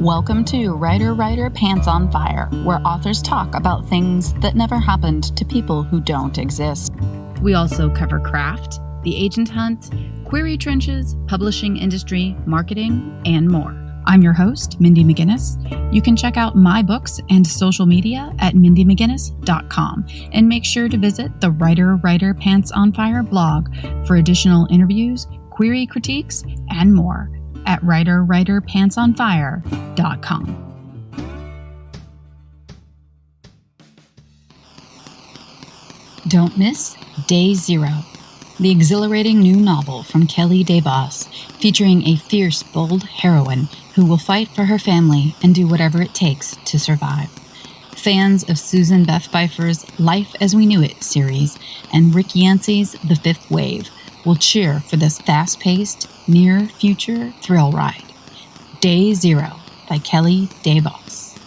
Welcome to Writer Pants on Fire, where authors talk about things that never happened to people who don't exist. We also cover craft, the agent hunt, query trenches, publishing industry, marketing, and more. I'm your host, Mindy McGinnis. You can check out my books and social media at mindymcginnis.com, and make sure to visit the Writer Pants on Fire blog for additional interviews, query critiques, and more at writerpantsonfire.com. Don't miss Day Zero, the exhilarating new novel from Kelly DeVos, featuring a fierce, bold heroine who will fight for her family and do whatever it takes to survive. Fans of Susan Beth Pfeiffer's Life as We Knew It series and Rick Yancey's The Fifth Wave will cheer for this fast-paced, near-future thrill ride. Day Zero by Kelly DeVos.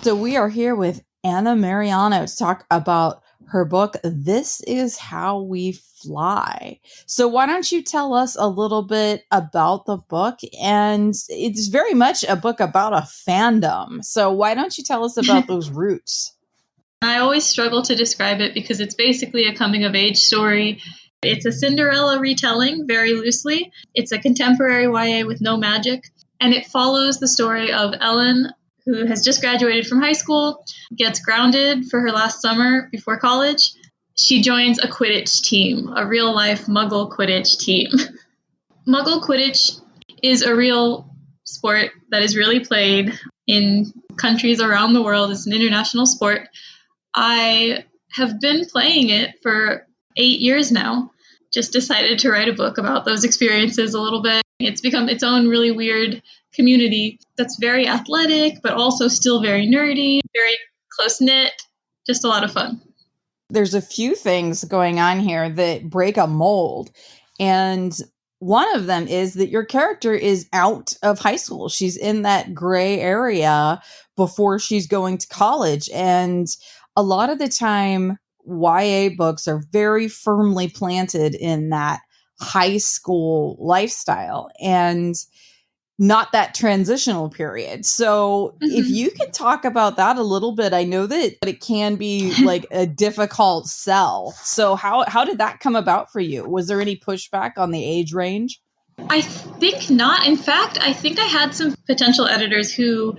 So we are here with Anna Meriano to talk about her book, This Is How We Fly. So why don't you tell us a little bit about the book? And it's very much a book about a fandom. So why don't you tell us about those roots? I always struggle to describe it because it's basically a coming-of-age story. It's a Cinderella retelling, very loosely. It's a contemporary YA with no magic. And it follows the story of Ellen, who has just graduated from high school, gets grounded for her last summer before college. She joins a Quidditch team, a real-life Muggle Quidditch team. Muggle Quidditch is a real sport that is really played in countries around the world. It's an international sport. I have been playing it for 8 years now. Just decided to write a book about those experiences a little bit. It's become its own really weird community that's very athletic, but also still very nerdy, very close-knit, just a lot of fun. There's a few things going on here that break a mold. And one of them is that your character is out of high school. She's in that gray area before she's going to college. And a lot of the time, YA books are very firmly planted in that high school lifestyle and not that transitional period. So if you could talk about that a little bit, I know that it can be like a difficult sell. So how did that come about for you? Was there any pushback on the age range? I think not. In fact, I think I had some potential editors who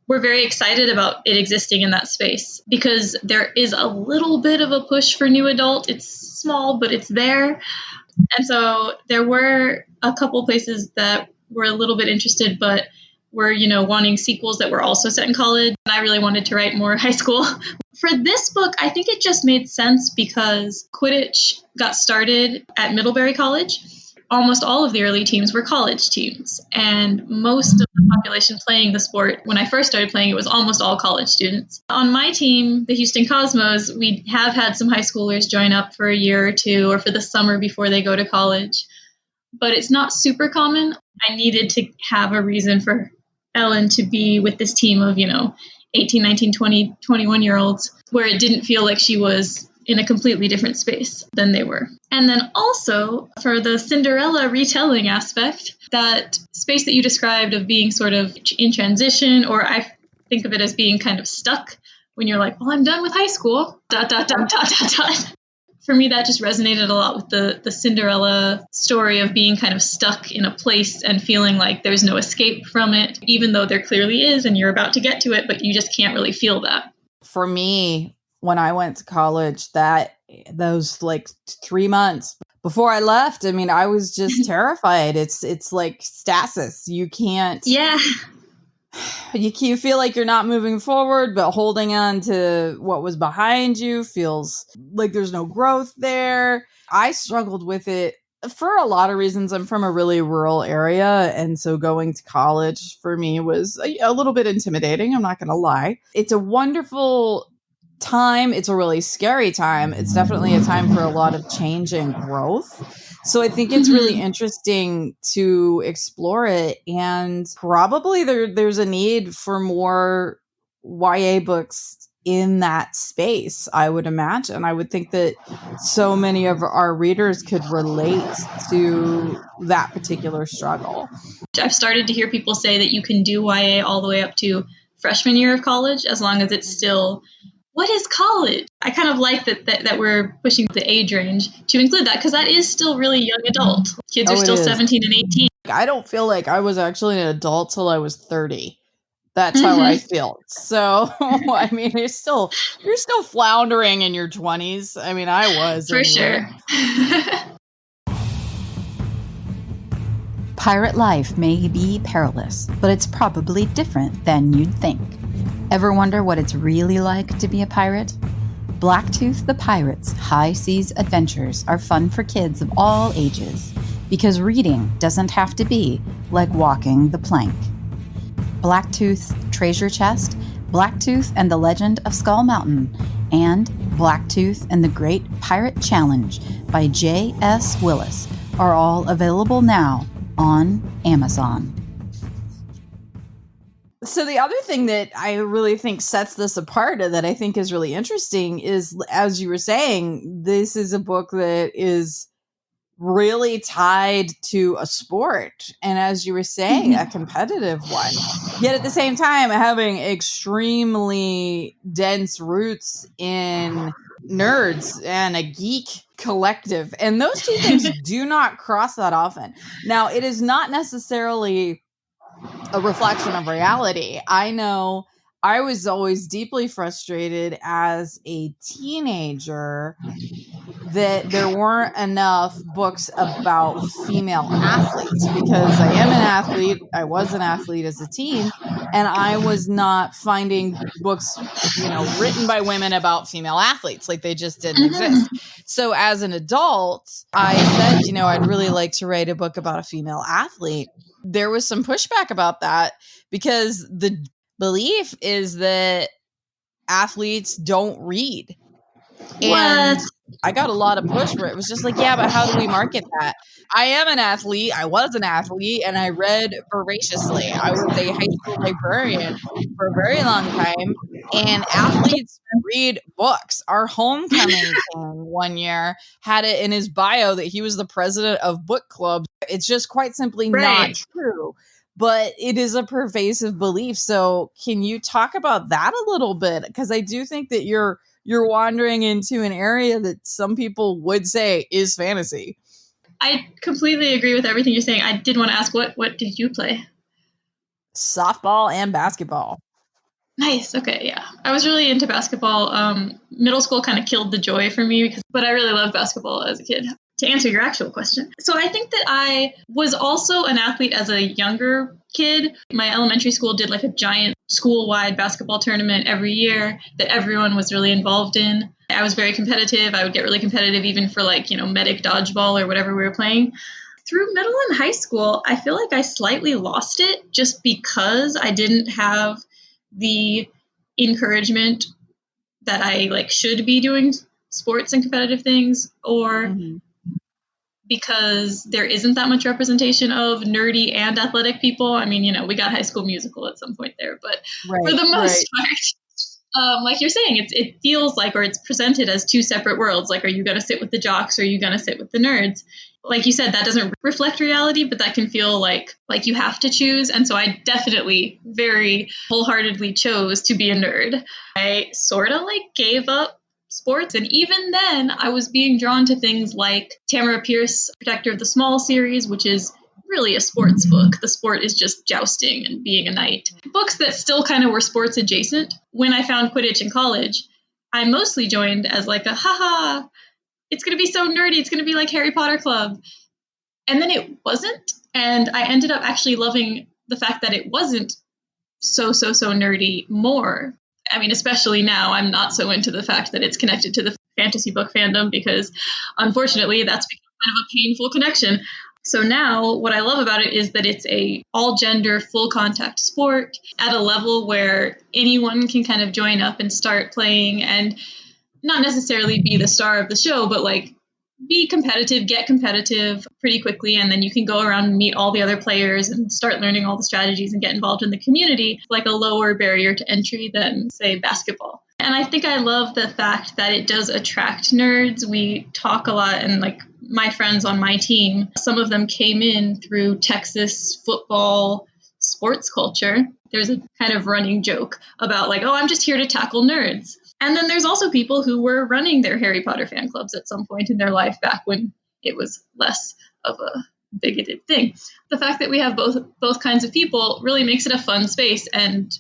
were very excited about it existing in that space because there is a little bit of a push for new adult. It's small, but it's there. And so there were a couple places that were a little bit interested, but were, wanting sequels that were also set in college. And I really wanted to write more high school. For this book, I think it just made sense because Quidditch got started at Middlebury College. Almost all of the early teams were college teams, and most of the population playing the sport, when I first started playing, it was almost all college students. On my team, the Houston Cosmos, we have had some high schoolers join up for a year or two or for the summer before they go to college, but it's not super common. I needed to have a reason for Ellen to be with this team of, 18, 19, 20, 21-year-olds, where it didn't feel like she was in a completely different space than they were. And then also for the Cinderella retelling aspect, that space that you described of being sort of in transition, or I think of it as being kind of stuck when you're like, well, I'm done with high school, ... For me, that just resonated a lot with the Cinderella story of being kind of stuck in a place and feeling like there's no escape from it, even though there clearly is and you're about to get to it, but you just can't really feel that. For me, when I went to college, those like 3 months before I left, I was just terrified. It's like stasis. You can't. Yeah. You feel like you're not moving forward, but holding on to what was behind you feels like there's no growth there. I struggled with it for a lot of reasons. I'm from a really rural area, and so going to college for me was a little bit intimidating. I'm not going to lie. It's a wonderful time. It's a really scary time. It's definitely a time for a lot of change and growth. So I think it's really interesting to explore it, and probably there's a need for more YA books in that space, I would imagine. I would think that so many of our readers could relate to that particular struggle. I've started to hear people say that you can do YA all the way up to freshman year of college, as long as it's still, what is college? I kind of like that we're pushing the age range to include that, because that is still really young adult. Kids are still 17 and 18. I don't feel like I was actually an adult till I was 30. That's how I feel. So, I mean, you're still floundering in your 20s. I mean, I was. For anyway. Sure. Pirate life may be perilous, but it's probably different than you'd think. Ever wonder what it's really like to be a pirate? Blacktooth the Pirate's high seas adventures are fun for kids of all ages, because reading doesn't have to be like walking the plank. Blacktooth's Treasure Chest, Blacktooth and the Legend of Skull Mountain, and Blacktooth and the Great Pirate Challenge by J.S. Willis are all available now on Amazon. So the other thing that I really think sets this apart and that I think is really interesting is, as you were saying, this is a book that is really tied to a sport. And as you were saying, a competitive one. Yet at the same time, having extremely dense roots in nerds and a geek collective. And those two things do not cross that often. Now, it is not necessarily a reflection of reality. I know I was always deeply frustrated as a teenager that there weren't enough books about female athletes, because I am an athlete. I was an athlete as a teen, and I was not finding books, written by women about female athletes. Like, they just didn't exist. So as an adult, I said, I'd really like to write a book about a female athlete. There was some pushback about that, because the belief is that athletes don't read. And I got a lot of push for it. It was just like, yeah, but how do we market that? I am an athlete. I was an athlete, and I read voraciously. I was a high school librarian for a very long time, and athletes read books. Our homecoming king one year had it in his bio that he was the president of book clubs. It's just quite simply not true. But it is a pervasive belief. So can you talk about that a little bit? Because I do think that you're wandering into an area that some people would say is fantasy. I completely agree with everything you're saying. I did want to ask, what did you play? Softball and basketball. Nice. Okay. Yeah. I was really into basketball. Middle school kind of killed the joy for me, but I really loved basketball as a kid. To answer your actual question. So I think that I was also an athlete as a younger kid. My elementary school did like a giant school-wide basketball tournament every year that everyone was really involved in. I was very competitive. I would get really competitive even for medic dodgeball or whatever we were playing. Through middle and high school, I feel like I slightly lost it just because I didn't have the encouragement that I should be doing sports and competitive things, or because there isn't that much representation of nerdy and athletic people. I mean, we got High School Musical at some point there, but for the most part, like you're saying, it feels like, or it's presented as two separate worlds. Like, are you going to sit with the jocks or are you going to sit with the nerds? Like you said, that doesn't reflect reality, but that can feel like you have to choose. And so I definitely very wholeheartedly chose to be a nerd. I sort of gave up sports. And even then, I was being drawn to things like Tamara Pierce, Protector of the Small series, which is really a sports book. The sport is just jousting and being a knight. Books that still kind of were sports adjacent. When I found Quidditch in college, I mostly joined as a haha, it's going to be so nerdy. It's going to be like Harry Potter Club. And then it wasn't. And I ended up actually loving the fact that it wasn't so nerdy more. I mean, especially now, I'm not so into the fact that it's connected to the fantasy book fandom, because unfortunately that's become kind of a painful connection. So now what I love about it is that it's a all gender, full contact sport at a level where anyone can kind of join up and start playing and not necessarily be the star of the show, but be competitive, get competitive pretty quickly, and then you can go around and meet all the other players and start learning all the strategies and get involved in the community, like a lower barrier to entry than, say, basketball. And I think I love the fact that it does attract nerds. We talk a lot, and like my friends on my team, some of them came in through Texas football sports culture. There's a kind of running joke about like, oh, I'm just here to tackle nerds. And then there's also people who were running their Harry Potter fan clubs at some point in their life back when it was less of a bigoted thing. The fact that we have both kinds of people really makes it a fun space, and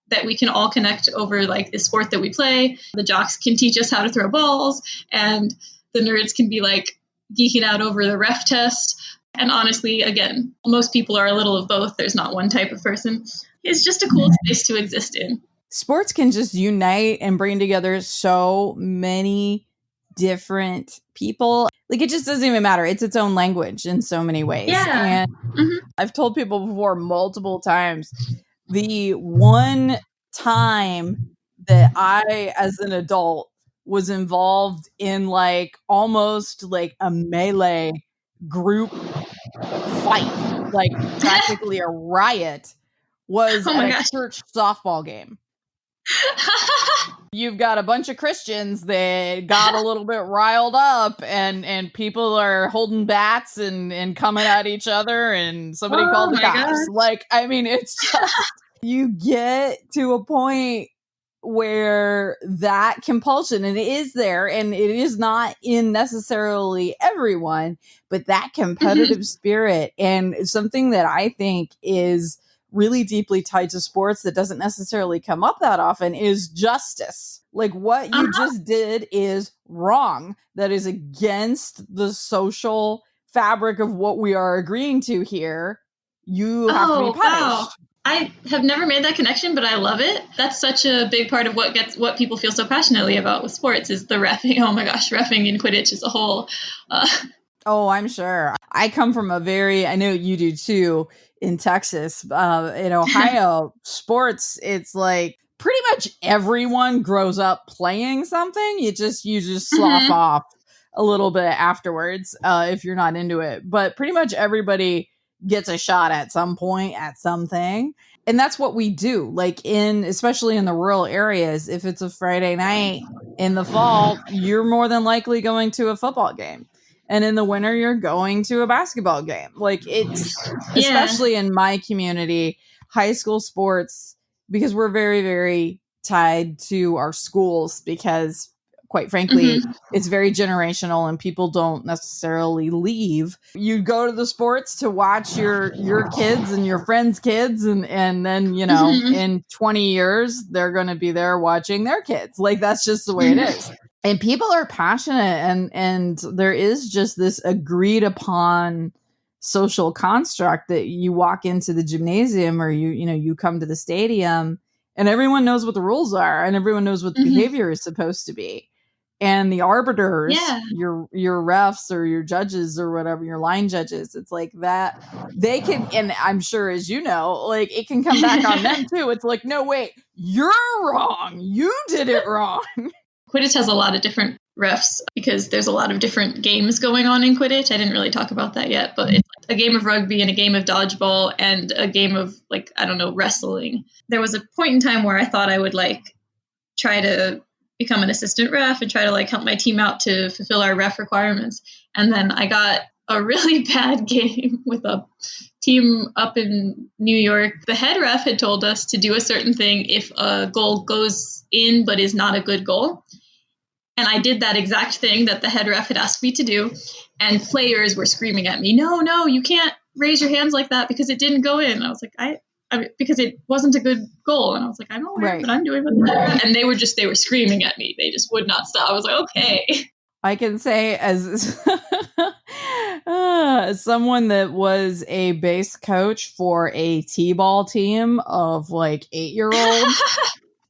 that we can all connect over like the sport that we play. The jocks can teach us how to throw balls, and the nerds can be like geeking out over the ref test. And honestly, again, most people are a little of both. There's not one type of person. It's just a cool space to exist in. Sports can just unite and bring together so many different people. Like, it just doesn't even matter. It's its own language in so many ways. Yeah. And I've told people before multiple times, the one time that I, as an adult, was involved in like almost like a melee group fight, like practically a riot, was at a church softball game. You've got a bunch of Christians that got a little bit riled up, and people are holding bats and coming at each other, and somebody called the cops. Gosh. Like, I mean, it's just, you get to a point where that compulsion, and it is there, and it is not in necessarily everyone, but that competitive spirit, and something that I think is really deeply tied to sports that doesn't necessarily come up that often, is justice. Like, what you just did is wrong. That is against the social fabric of what we are agreeing to here. You have to be punished. Wow. I have never made that connection, but I love it. That's such a big part of what people feel so passionately about with sports is the reffing. Oh my gosh, reffing in Quidditch is a whole... Oh, I'm sure. I come from I know you do too, in Texas. In Ohio, sports, it's like pretty much everyone grows up playing something. You just slough off a little bit afterwards if you're not into it. But pretty much everybody gets a shot at some point at something. And that's what we do. Like, especially in the rural areas, if it's a Friday night in the fall, you're more than likely going to a football game. And in the winter, you're going to a basketball game. Like, it's, especially in my community, high school sports, because we're very, very tied to our schools, because quite frankly, it's very generational and people don't necessarily leave. You go to the sports to watch your kids and your friends' kids. And then, in 20 years, they're going to be there watching their kids. Like, that's just the way it is. And people are passionate, and there is just this agreed upon social construct that you walk into the gymnasium, or you come to the stadium, and everyone knows what the rules are, and everyone knows what the behavior is supposed to be. And the arbiters, your refs or your judges or whatever, your line judges, it's like that they can, and I'm sure, as you know, like, it can come back on them too. It's like, no, wait, you're wrong. You did it wrong. Quidditch has a lot of different refs because there's a lot of different games going on in Quidditch. I didn't really talk about that yet, but it's a game of rugby and a game of dodgeball and a game of, like, I don't know, wrestling. There was a point in time where I thought I would like try to become an assistant ref and try to like help my team out to fulfill our ref requirements. And then I got a really bad game with a team up in New York. The head ref had told us to do a certain thing if a goal goes in but is not a good goal. And I did that exact thing that the head ref had asked me to do. And players were screaming at me, no, you can't raise your hands like that because it didn't go in. And I was like, I because it wasn't a good goal. And I was like, I'm aware, but I'm doing it. And they were screaming at me. They just would not stop. I was like, okay. I can say, as someone that was a base coach for a t-ball team of like 8-year-olds,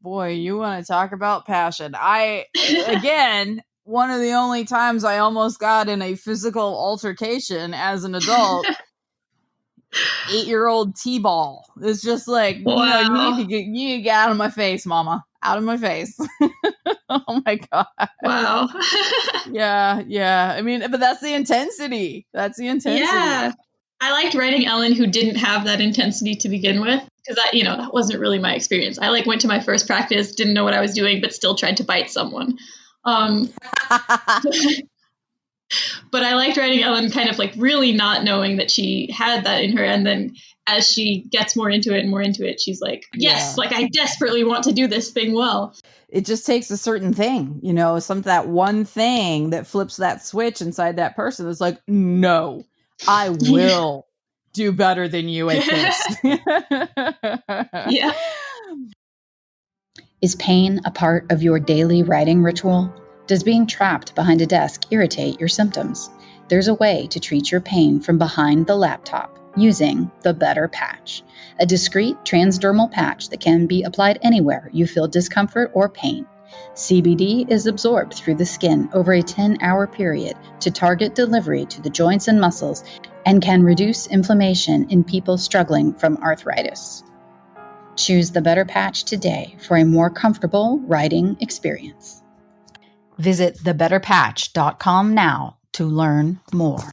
boy, you want to talk about passion. Again, one of the only times I almost got in a physical altercation as an adult, 8-year-old t-ball. It's just like, wow. you need to get out of my face, mama. Out of my face. Oh my God. Wow. Yeah. I mean, but that's the intensity. Yeah. I liked writing Ellen, who didn't have that intensity to begin with. because that wasn't really my experience. I went to my first practice, didn't know what I was doing, but still tried to bite someone. But I liked writing Ellen kind of really not knowing that she had that in her. And then as she gets more into it, she's like, yes, I desperately want to do this thing well. It just takes a certain thing, that one thing that flips that switch inside that person is like, no, I will do better than you at this. Yeah. Is pain a part of your daily writing ritual? Does being trapped behind a desk irritate your symptoms? There's a way to treat your pain from behind the laptop using the Better Patch, a discreet transdermal patch that can be applied anywhere you feel discomfort or pain. CBD is absorbed through the skin over a 10-hour period to target delivery to the joints and muscles and can reduce inflammation in people struggling from arthritis. Choose the Better Patch today for a more comfortable writing experience. Visit thebetterpatch.com now to learn more.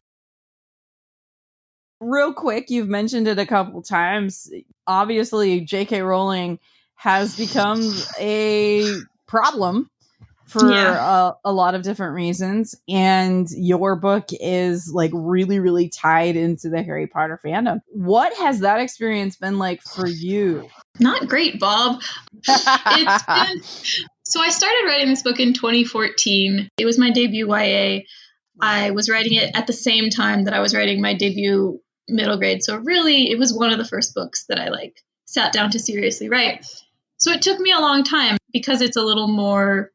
Real quick, you've mentioned it a couple times. Obviously, J.K. Rowling has become a problem for a lot of different reasons. And your book is really, really tied into the Harry Potter fandom. What has that experience been like for you? Not great, Bob. So I started writing this book in 2014. It was my debut YA. I was writing it at the same time that I was writing my debut middle grade. So really, it was one of the first books that I sat down to seriously write. So it took me a long time because it's a little more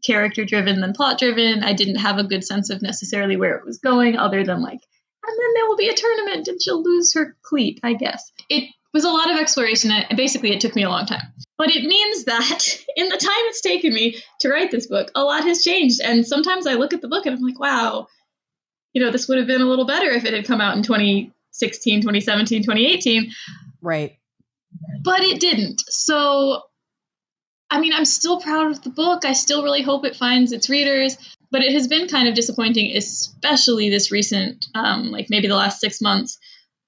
character driven than plot driven. I didn't have a good sense of necessarily where it was going other than and then there will be a tournament and she'll lose her cleat, I guess. It was a lot of exploration, and basically it took me a long time. But it means that in the time it's taken me to write this book, a lot has changed. And sometimes I look at the book and I'm like, wow, this would have been a little better if it had come out in 2016, 2017, 2018. Right. But it didn't. So, I'm still proud of the book. I still really hope it finds its readers. But it has been kind of disappointing, especially this recent, maybe the last 6 months.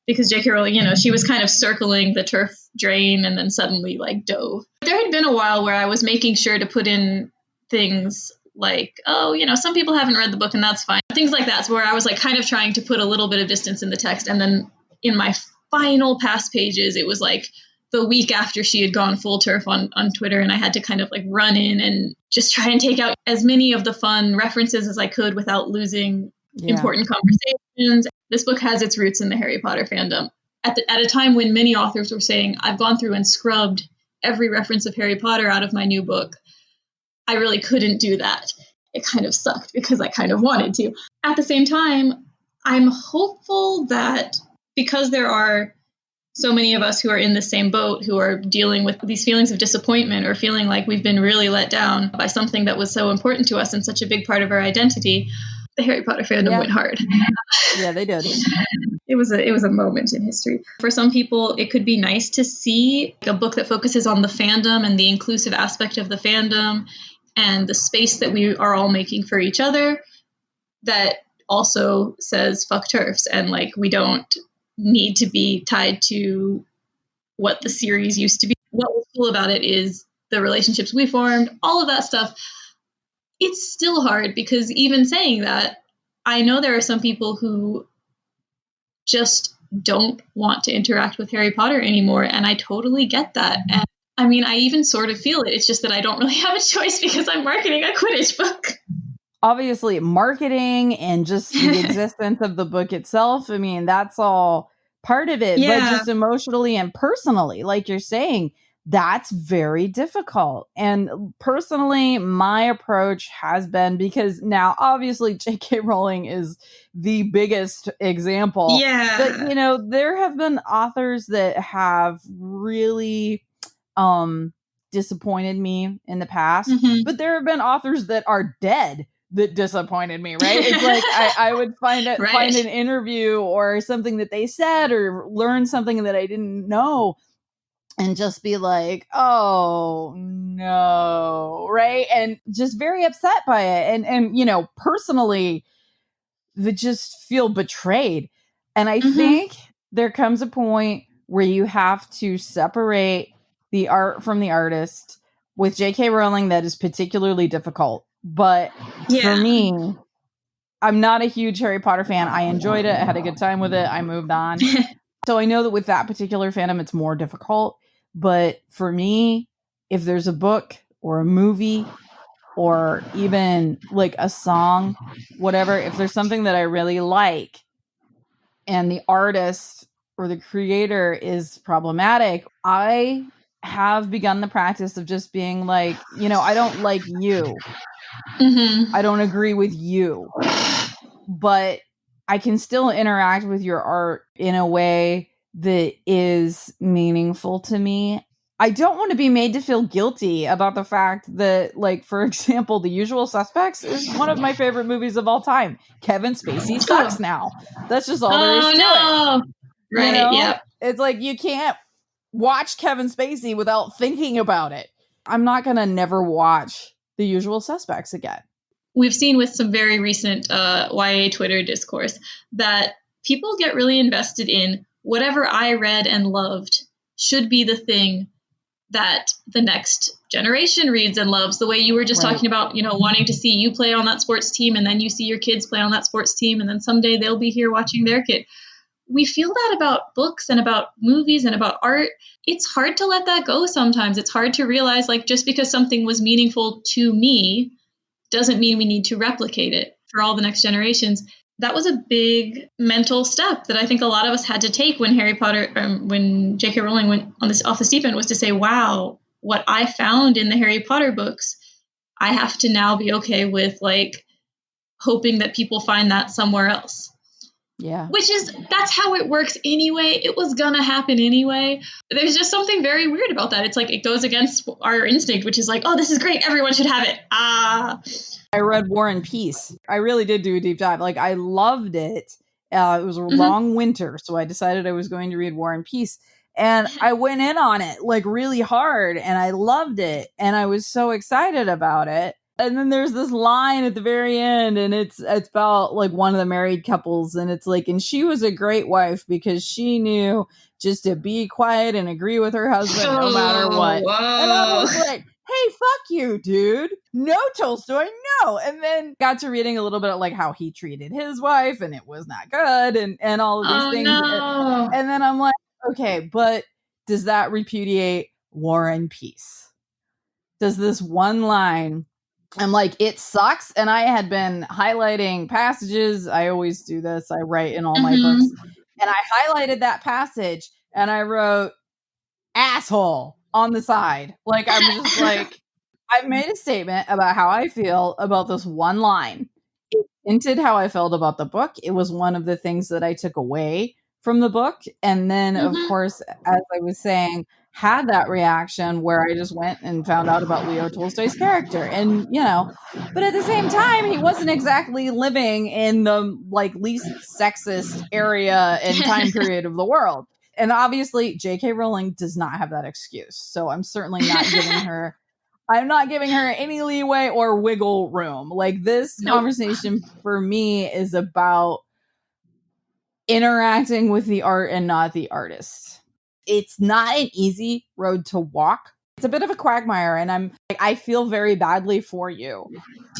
Because J.K. Rowling, she was kind of circling the turf drain and then suddenly dove. There had been a while where I was making sure to put in things some people haven't read the book and that's fine. Things like that. So where I was kind of trying to put a little bit of distance in the text. And then in my final past pages, it was the week after she had gone full turf on Twitter. And I had to kind of run in and just try and take out as many of the fun references as I could without losing important conversations. This book has its roots in the Harry Potter fandom. At a time when many authors were saying, I've gone through and scrubbed every reference of Harry Potter out of my new book, I really couldn't do that. It kind of sucked because I kind of wanted to. At the same time, I'm hopeful that because there are so many of us who are in the same boat, who are dealing with these feelings of disappointment or feeling like we've been really let down by something that was so important to us and such a big part of our identity, the Harry Potter fandom went hard. Yeah, they did. It was a moment in history. For some people, it could be nice to see a book that focuses on the fandom and the inclusive aspect of the fandom and the space that we are all making for each other that also says fuck turfs and we don't need to be tied to what the series used to be. What was cool about it is the relationships we formed, all of that stuff. It's still hard because even saying that, I know there are some people who just don't want to interact with Harry Potter anymore. And I totally get that. And I even sort of feel it. It's just that I don't really have a choice because I'm marketing a Quidditch book. Obviously, marketing and just the existence of the book itself, that's all part of it. Yeah. But just emotionally and personally, like you're saying, that's very difficult. And personally, my approach has been, because now obviously J.K. Rowling is the biggest example. Yeah. But, there have been authors that have really disappointed me in the past. Mm-hmm. But there have been authors that are dead that disappointed me, right? It's I would find an interview or something that they said or learn something that I didn't know and just be like, oh no, right? And just very upset by it. And personally, just feel betrayed. And I think there comes a point where you have to separate the art from the artist. With J.K. Rowling, that is particularly difficult. But for me, I'm not a huge Harry Potter fan. I enjoyed it. I had a good time with it. I moved on. So I know that with that particular fandom, it's more difficult. But for me, if there's a book or a movie or even like a song, whatever, if there's something that I really like and the artist or the creator is problematic, I have begun the practice of just being like, I don't like you. I don't agree with you. But I can still interact with your art in a way that is meaningful to me. I don't want to be made to feel guilty about the fact that, like, for example, The Usual Suspects is one of my favorite movies of all time. Kevin Spacey sucks now. That's just all there is to it. Right, yeah. It's like you can't watch Kevin Spacey without thinking about it. I'm not going to never watch The Usual Suspects again. We've seen with some very recent YA Twitter discourse that people get really invested in whatever I read and loved should be the thing that the next generation reads and loves, the way you were just talking about, wanting to see you play on that sports team, and then you see your kids play on that sports team, and then someday they'll be here watching their kid. We feel that about books and about movies and about art. It's hard to let that go sometimes. It's hard to realize, like, just because something was meaningful to me doesn't mean we need to replicate it for all the next generations. That was a big mental step that I think a lot of us had to take when when J.K. Rowling went off the deep end, was to say, wow, what I found in the Harry Potter books, I have to now be okay with, like, hoping that people find that somewhere else. Yeah. That's how it works anyway. It was gonna happen anyway. There's just something very weird about that. It's like, it goes against our instinct, which is like, oh, this is great, everyone should have it. I read War and Peace. I really did do a deep dive. Like, I loved it. It was a long winter, so I decided I was going to read War and Peace. And I went in on it, like, really hard, and I loved it. And I was so excited about it. And then there's this line at the very end, and it's about, like, one of the married couples, and it's like, and she was a great wife because she knew just to be quiet and agree with her husband no matter what. Whoa. And I was like, hey, fuck you, dude. No, Tolstoy, no. And then got to reading a little bit of, like, how he treated his wife, and it was not good, and all of these things. No. And then I'm like, okay, but does that repudiate War and Peace? Does this one line... I'm like, it sucks. And I had been highlighting passages. I always do this. I write in all my books. And I highlighted that passage and I wrote asshole on the side. Like, I'm just like, I made a statement about how I feel about this one line. It hinted how I felt about the book. It was one of the things that I took away from the book. And then, of course, as I was saying, had that reaction where I just went and found out about Leo Tolstoy's character. And, but at the same time, he wasn't exactly living in the, like, least sexist area and time period of the world. And obviously, J.K. Rowling does not have that excuse. So I'm certainly not giving her any leeway or wiggle room. Like, this conversation for me is about interacting with the art and not the artist. It's not an easy road to walk. It's a bit of a quagmire, and I feel very badly for you.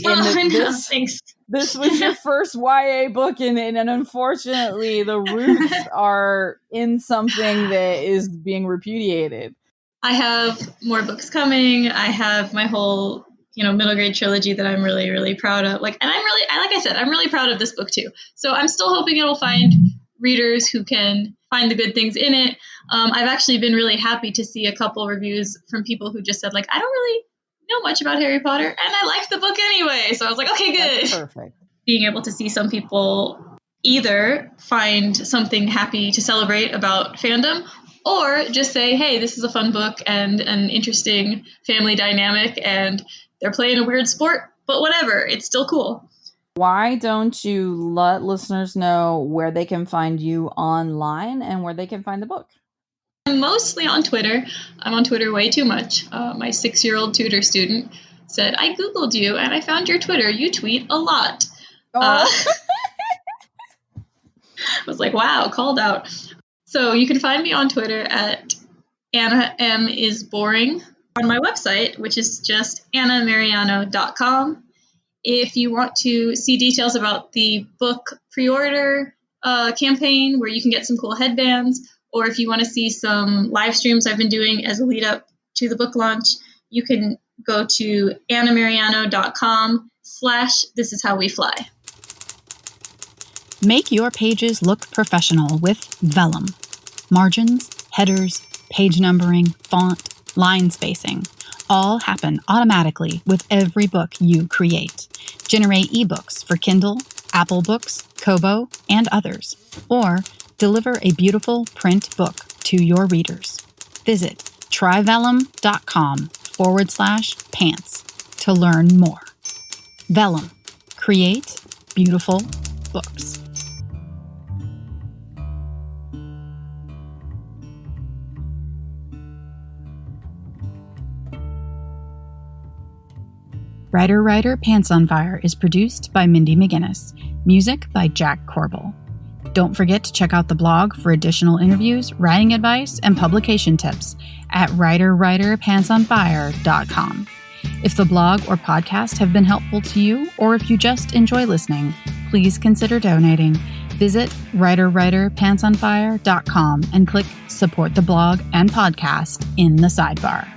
Thanks. This was your first YA book, and unfortunately, the roots are in something that is being repudiated. I have more books coming. I have my whole, middle grade trilogy that I'm really, really proud of. Like I said, I'm really proud of this book too. So I'm still hoping it'll find readers who can find the good things in it. I've actually been really happy to see a couple reviews from people who just said, like, I don't really know much about Harry Potter, and I liked the book anyway. So I was like, okay, good. That's perfect. Being able to see some people either find something happy to celebrate about fandom, or just say, hey, this is a fun book and an interesting family dynamic, and they're playing a weird sport, but whatever, it's still cool. Why don't you let listeners know where they can find you online and where they can find the book? I'm mostly on Twitter. I'm on Twitter way too much. My 6-year-old tutor student said, I Googled you and I found your Twitter. You tweet a lot. I was like, wow, called out. So you can find me on Twitter at Anna M is boring, on my website, which is just annameriano.com. If you want to see details about the book pre-order campaign where you can get some cool headbands, or if you want to see some live streams I've been doing as a lead up to the book launch, you can go to annameriano.com/thisishowwefly. Make your pages look professional with Vellum. Margins, headers, page numbering, font, line spacing, all happen automatically with every book you create. Generate ebooks for Kindle, Apple Books, Kobo, and others, or deliver a beautiful print book to your readers. Visit tryvellum.com/pants to learn more. Vellum. Create beautiful books. Writer, Pants on Fire is produced by Mindy McGinnis. Music by Jack Corbel. Don't forget to check out the blog for additional interviews, writing advice, and publication tips at writerpantsonfire.com. If the blog or podcast have been helpful to you, or if you just enjoy listening, please consider donating. Visit writerpantsonfire.com and click Support the Blog and Podcast in the sidebar.